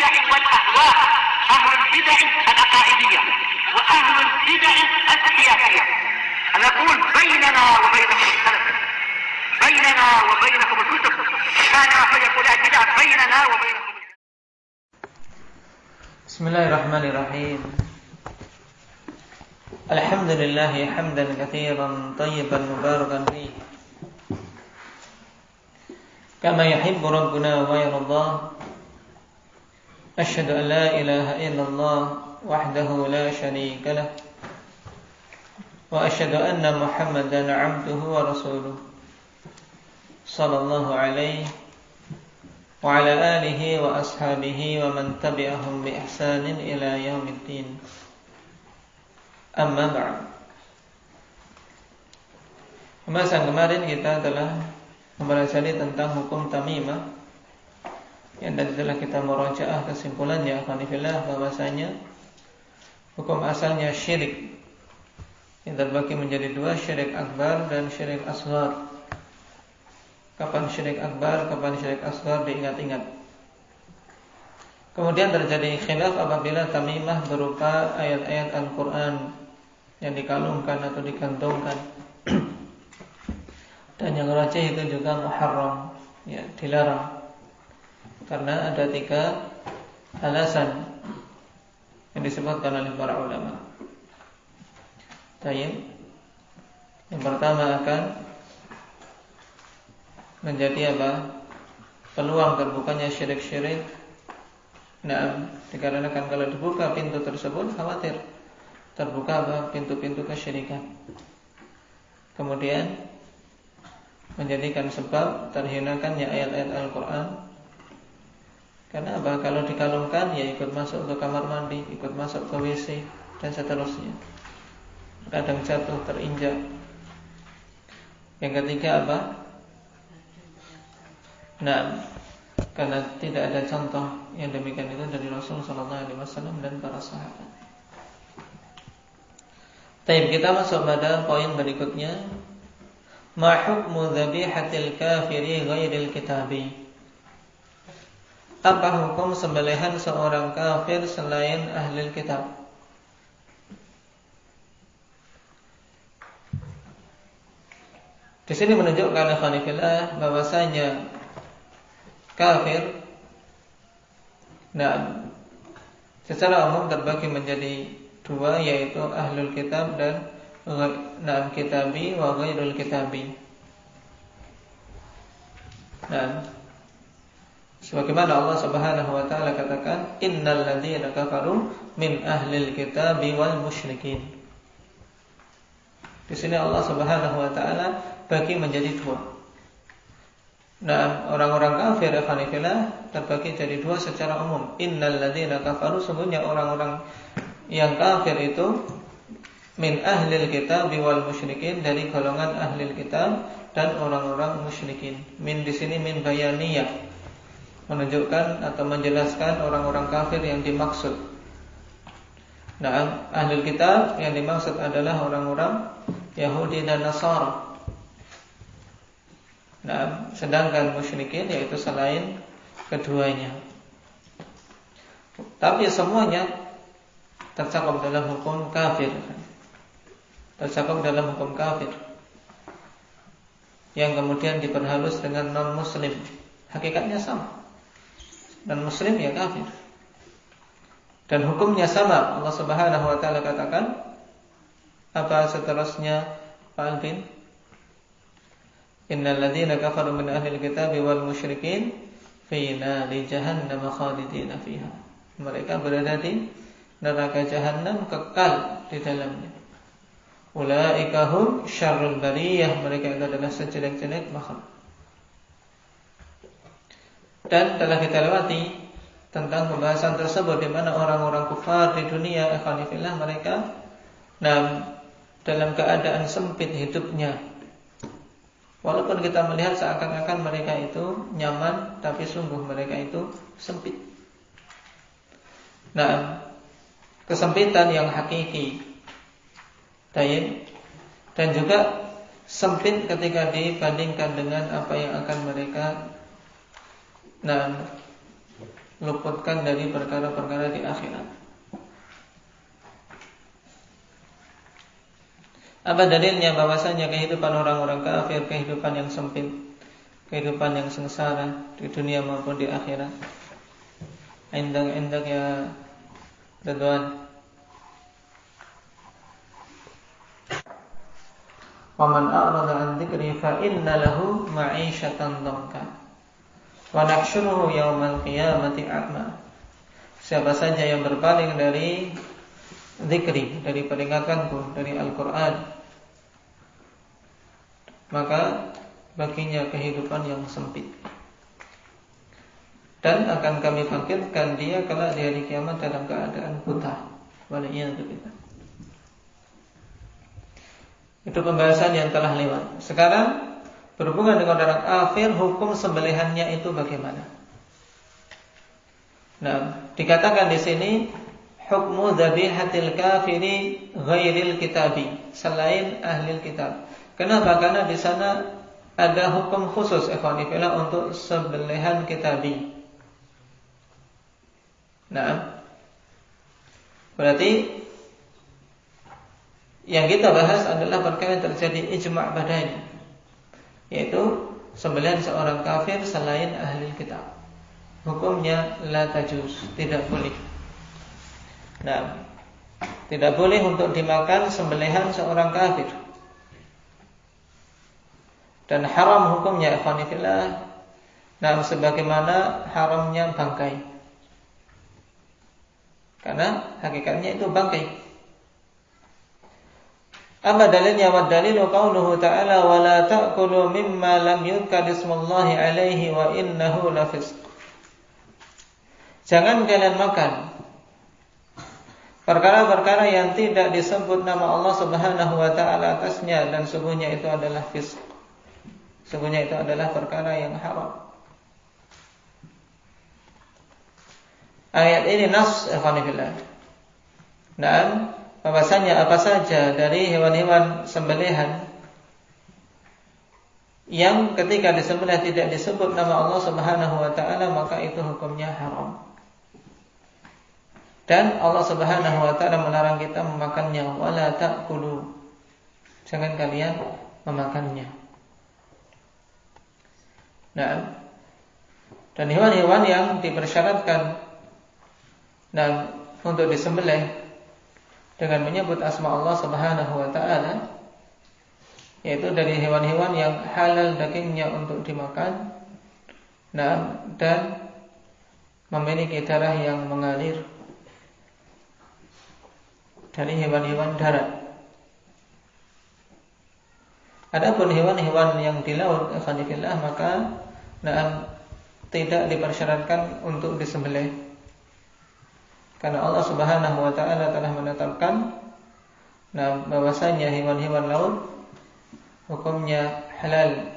البدع والأهواء، أهل البدع العقائدية وأهل البدع السياسية. نقول بيننا وبينكم السلف، بيننا وبينكم الكتب، كان فيقول البدع بيننا وبينكم. بسم الله الرحمن الرحيم. الحمد لله حمدا كثيرا طيبا مباركا فيه كما يحب ربنا ويرضى. أشهد أن لا إله إلا الله وحده لا شريك له، وأشهد أن محمدا عبده ورسوله صلى الله عليه وعلى آله وأصحابه ومن تبعهم بإحسان إلى يوم الدين. Amma ba'd. Pembahasan kemarin kita telah mempelajari tentang hukum tamimah, yang tadi telah kita murajaah kesimpulannya alhamdulillah bahwasanya hukum asalnya syirik yang terbagi menjadi dua, syirik akbar dan syirik asghar. Kapan syirik akbar, kapan syirik asghar diingat-ingat. Kemudian terjadi khilaf apabila tamimah berupa ayat-ayat Al-Quran yang dikalungkan atau digantungkan. Dan yang rajih itu juga muharram, ya, dilarang. Karena ada 3 alasan yang disebutkan oleh para ulama. Tayyib. Yang pertama akan menjadi apa? Peluang terbukanya syirik-syirik. Nah, dikarenakan kalau dibuka pintu tersebut khawatir terbuka apa? Pintu-pintu kesyirikan. Kemudian menjadikan sebab terhinakannya ayat-ayat Al-Quran. Karena apa? Kalau dikalungkan ya ikut masuk ke kamar mandi, ikut masuk ke WC dan seterusnya. Kadang jatuh, terinjak. Yang ketiga apa? Nah, karena tidak ada contoh yang demikian itu dari Rasul sallallahu alaihi wasallam dan para sahabat. Baik, kita masuk pada poin berikutnya. Ma hukmu dhabihatil kafiri ghairil kitabi? Apa hukum sembelihan seorang kafir selain ahli kitab? Di sini menunjukkan ikhwanifillah bahwasanya kafir, nah, secara umum terbagi menjadi 2, yaitu ahlul kitab dan na'am kitabi wa ghairul kitabi. Nah, sebagaimana Allah Subhanahu wa taala katakan, innal ladzina kafaru min ahlil kitabi wal musyrikin. Di sini Allah Subhanahu wa taala bagi menjadi 2. Nah, orang-orang kafir ikhwanillah terbagi jadi 2 secara umum. Innal ladzina kafaru, sungguhnya orang-orang yang kafir itu min ahlil kitab wal musyrikin, dari golongan ahlil kitab dan orang-orang musyrikin. Min di sini min bayaniyah, menunjukkan atau menjelaskan orang-orang kafir yang dimaksud. Nah, ahlil kitab yang dimaksud adalah orang-orang Yahudi dan Nasara. Nah, sedangkan musyrikin yaitu selain keduanya. Tapi semuanya tercakup dalam hukum kafir. Tercakup dalam hukum kafir yang kemudian diperhalus dengan non-muslim. Hakikatnya sama. Non-muslim ya kafir. Dan hukumnya sama. Allah Subhanahu wa taala katakan apa seterusnya, Pak Alvin? Innal ladzina kafaru min ahlil kitabi wal musyrikin fi nari jahannam khalidina fiha. Mereka berada di neraka jahanam, kekal di dalamnya. Ulaika hum syarrul bariyah, mereka itu adalah sejelek-jelek makhluk. Dan telah kita lewati tentang pembahasan tersebut, di mana orang-orang kufar di dunia ikhwanillah mereka dalam keadaan sempit hidupnya. Walaupun kita melihat seakan-akan mereka itu nyaman, tapi sungguh mereka itu sempit. Nah, kesempitan yang hakiki. Dan juga sempit ketika dibandingkan dengan apa yang akan mereka luputkan dari perkara-perkara di akhirat. Apa dalilnya bahwasanya kehidupan orang-orang kafir kehidupan yang sempit, kehidupan yang sengsara di dunia maupun di akhirat? Indak ya Ridwan. Wa man a'rada 'an dzikri fa inna lahu ma'isyatan dhanka wa nahsyuruhu yaumal qiyamati a'ma. Siapa saja yang berpaling dari zikri, dari peringatanku, dari Al-Qur'an, maka baginya kehidupan yang sempit, dan akan kami bangkitkan dia kelak di hari kiamat dalam keadaan buta. Waliyadzubillah. Itu pembahasan yang telah lewat. Sekarang berhubungan dengan orang kafir, hukum sembelihannya itu bagaimana? Nah, dikatakan di sini hukmu dzabihatil kafiri ghairil kitabi, selain ahli kitab. Kenapa? Karena di sana ada hukum khusus ikhwanifillah untuk sembelihan kitabi. Nah, berarti yang kita bahas adalah perkara yang terjadi ijma' padanya, yaitu sembelihan seorang kafir selain ahli kitab. Hukumnya la tajuz, tidak boleh. Nah, tidak boleh untuk dimakan sembelihan seorang kafir. Dan haram hukumnya ikhwanifillah, nah sebagaimana haramnya bangkai. Karena hakikatnya itu bangkai. Apa dalilnya? Wa dalilu qauluhu ta'ala wa la ta'kulu mimma lam yuzkar ismullahi alaihi wa innahu lafisq. Jangan kalian makan perkara-perkara yang tidak disebut nama Allah Subhanahu wa taala atasnya, dan sesungguhnya itu adalah fisq. Sesungguhnya itu adalah perkara yang haram. Ayat ini nas ikhwanillah. Dan bahwasanya apa saja dari hewan-hewan sembelihan yang ketika disembelih tidak disebut nama Allah Subhanahu wa taala, maka itu hukumnya haram. Dan Allah Subhanahu wa taala melarang kita memakannya, wala ta'kulu. Jangan kalian memakannya. Nah, dan hewan-hewan yang dipersyaratkan untuk disembelih dengan menyebut asma Allah Subhanahu wa taala, yaitu dari hewan-hewan yang halal dagingnya untuk dimakan, dan memiliki darah yang mengalir dari hewan-hewan darat. Adapun hewan-hewan yang di laut, alhamdulillah, maka tidak dipersyaratkan untuk disembelih, karena Allah Subhanahu wa taala telah menetapkan bahwasanya hewan-hewan laut hukumnya halal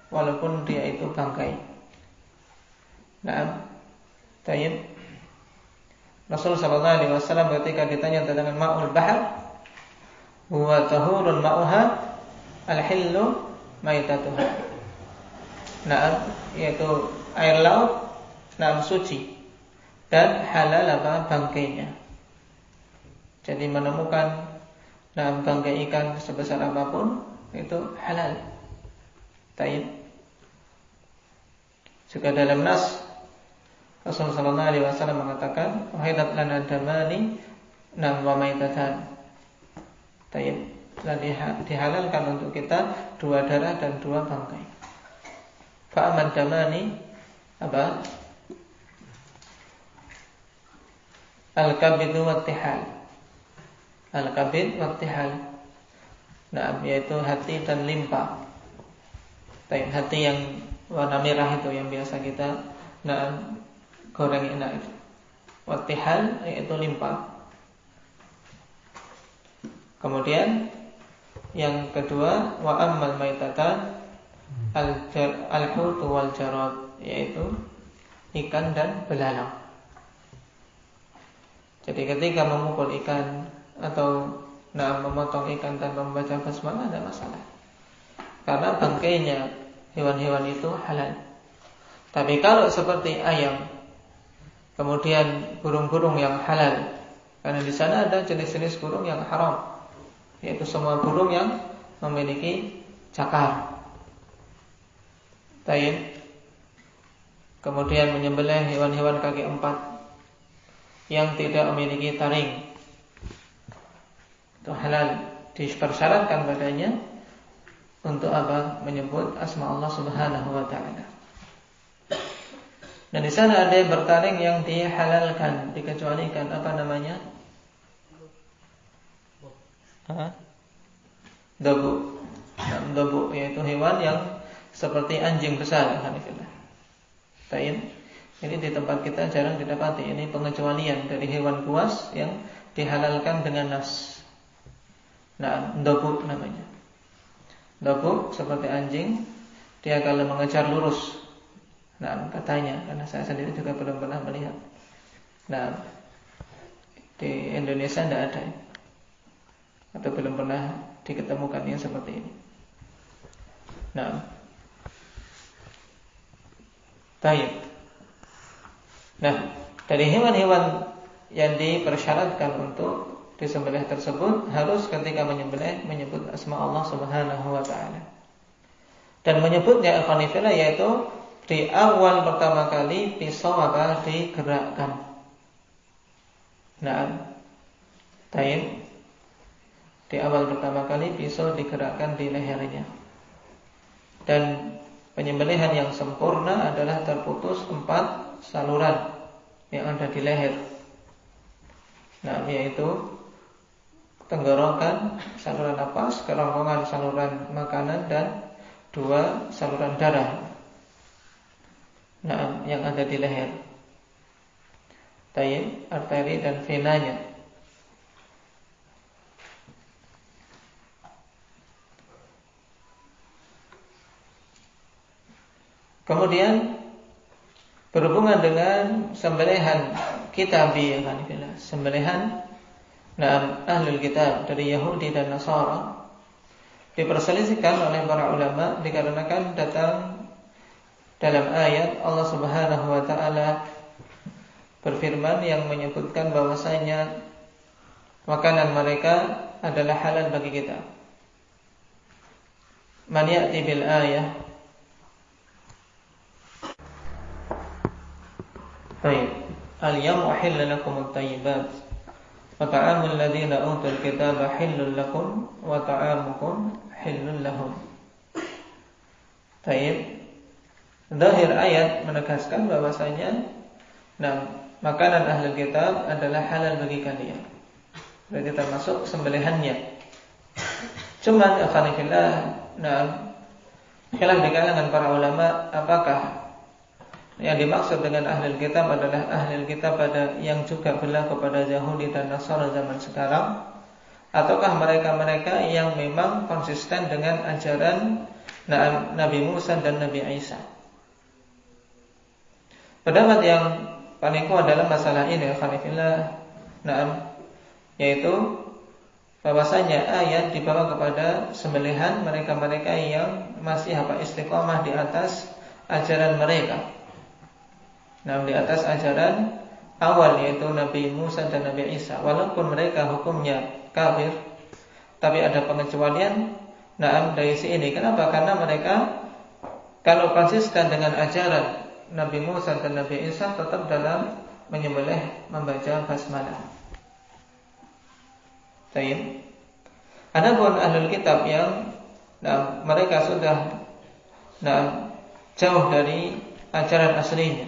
walaupun dia itu bangkai. Tayyib. Rasul sallallahu alaihi wasallam ketika ditanya tentang ma'ul bahr, huwa tahurun ma'uha al-hillu maitatuha. Yaitu air laut suci dan halal bangkainya. Jadi menemukan bangkai ikan sebesar apapun itu halal. Tayyib. Juga dalam nas Rasul sallallahu alaihi wasallam mengatakan, "Uhidat lana damani wa maitatan." Tayyib. Telah dihalalkan untuk kita 2 darah dan 2 bangkai. Fa'aman damani apa? Al-kabid wa tihal. Al-kabid wa tihal. Yaitu hati dan limpa. Hati yang warna merah itu yang biasa kita goreng enak itu. Wa tihal yaitu limpa. Kemudian yang kedua, wa ammal maitatan al-hut wal jarad, yaitu ikan dan belalang. Jadi ketika memukul ikan atau memotong ikan tanpa membaca basmalah tidak masalah, karena bangkainya hewan-hewan itu halal. Tapi kalau seperti ayam Kemudian burung-burung yang halal, karena di sana ada jenis-jenis burung yang haram, yaitu semua burung yang memiliki cakar. Taib. Kemudian menyembelih hewan-hewan kaki empat yang tidak memiliki taring, itu halal. Dipersyaratkan padanya untuk apa? Menyebut asma Allah Subhanahu wa taala. Dan di sana ada yang bertaring yang dihalalkan, dikecualikan, apa namanya? Dobu. Dobu yaitu hewan yang seperti anjing besar. Taib. Jadi di tempat kita jarang didapati. Ini pengecualian dari hewan buas yang dihalalkan dengan nas. Nah, dobu namanya. Dobu seperti anjing, dia kalau mengejar lurus. Nah, katanya, karena saya sendiri juga belum pernah melihat. Nah, di Indonesia tidak ada, atau belum pernah diketemukan yang seperti ini. Nah, taib. Nah, dari hewan-hewan yang dipersyaratkan untuk disembelih tersebut harus ketika menyembelih menyebut asma Allah Subhanahu wa taala. Dan menyebutnya ikhwanifillah yaitu di awal pertama kali pisau apa digerakkan. Nah, taib. Di awal pertama kali pisau digerakkan di lehernya. Dan penyembelihan yang sempurna adalah terputus 4 saluran yang ada di leher. Nah, yaitu tenggorokan, saluran napas, kerongkongan, saluran makanan, dan 2 saluran darah. Nah, yang ada di leher. Taib, arteri dan venanya. Kemudian berhubungan dengan sembelihan kitabi, sembelihan ahlul kitab dari Yahudi dan Nasara, diperselisihkan oleh para ulama dikarenakan datang dalam ayat Allah Subhanahu wa taala berfirman yang menyebutkan bahwasanya makanan mereka adalah halal bagi kita. Man ya'ti bil ayah. Baik. Al-yawma uhilla lakumut thayyibat wa ta'amul ladzina utul kitaba hillul lakum wa ta'amukum hillul lahum. Baik. Zahir ayat menegaskan bahwasanya makanan ahli kitab adalah halal bagi kalian. Berarti termasuk sembelihannya. Cuman akhirnya khilaf di kalangan para ulama apakah yang dimaksud dengan ahli kitab adalah ahli kitab pada yang juga berlaku pada Yahudi dan Nasara zaman sekarang, ataukah mereka-mereka yang memang konsisten dengan ajaran Nabi Musa dan Nabi Isa. Pendapat yang paling kuat dalam masalah ini yaitu bahwasanya ayat dibawa kepada sembelihan mereka-mereka yang masih istiqomah di atas ajaran mereka. Di atas ajaran awal yaitu Nabi Musa dan Nabi Isa. Walaupun mereka hukumnya kafir, tapi ada pengecualian dari sini. Kenapa? Karena mereka kalau konsisten dengan ajaran Nabi Musa dan Nabi Isa tetap dalam menyembelih membaca basmalah. Baik. Adapun ahlul kitab yang mereka sudah jauh dari ajaran aslinya.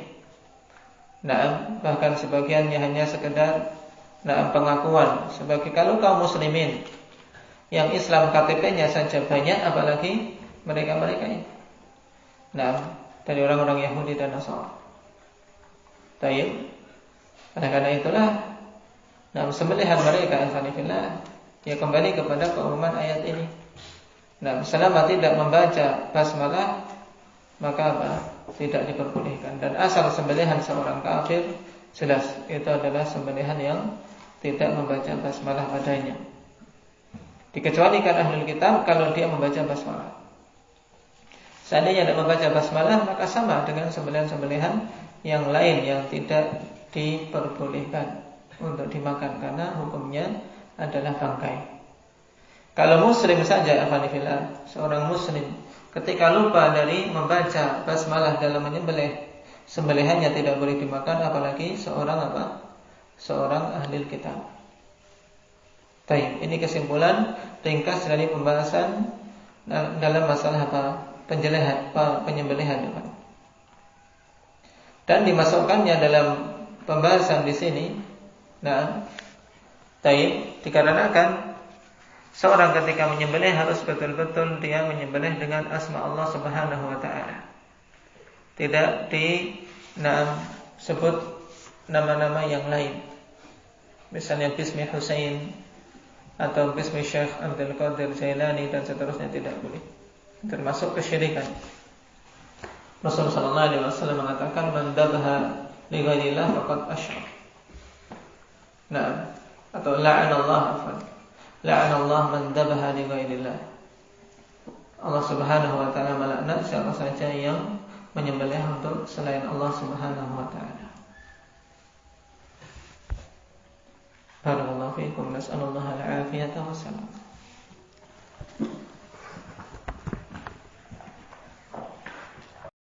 Bahkan sebagiannya hanya sekedar pengakuan sebagai kalau kaum muslimin yang Islam KTP-nya saja banyak, apalagi mereka-mereka ini. Dari orang-orang Yahudi dan Nasara. Taib. Karena itulah sembelihan mereka alhamdulillah ya kembali kepada keumuman ayat ini. Selama tidak membaca basmalah maka tidak diperbolehkan. Dan asal sembelihan seorang kafir jelas itu adalah sembelihan yang tidak membaca basmalah padanya. Dikecualikan ahlul kitab kalau dia membaca basmalah. Seandainya tidak membaca basmalah maka sama dengan sembelihan-sembelihan yang lain yang tidak diperbolehkan untuk dimakan karena hukumnya adalah bangkai. Kalau muslim saja, alhamdulillah, seorang muslim ketika lupa dari membaca basmalah dalam menyembelih, sembelihannya tidak boleh dimakan, apalagi seorang seorang ahli kitab. Baik, ini kesimpulan ringkas dari pembahasan dalam masalah penyembelihan. Dan dimasukkannya dalam pembahasan di sini. Nah, dikarenakan seorang ketika menyembelih harus betul-betul dia menyembelih dengan asma Allah Subhanahu wa taala. Tidak sebut nama-nama yang lain. Misalnya bismi Husain atau bismi Syekh Abdul Qadir Jailani dan seterusnya, tidak boleh. Termasuk kesyirikan. Rasulullah sallallahu alaihi wasallam mengatakan man dabha li ghairillah faqad asyrak. Nah, atau la'anallah man dabha li ghairillah. Allah Subhanahu wa taala melaknat siapa saja yang menyembelih untuk selain Allah Subhanahu wa taala. Barakallahu fiikum, nas'alullaha al-'afiyata wassalam.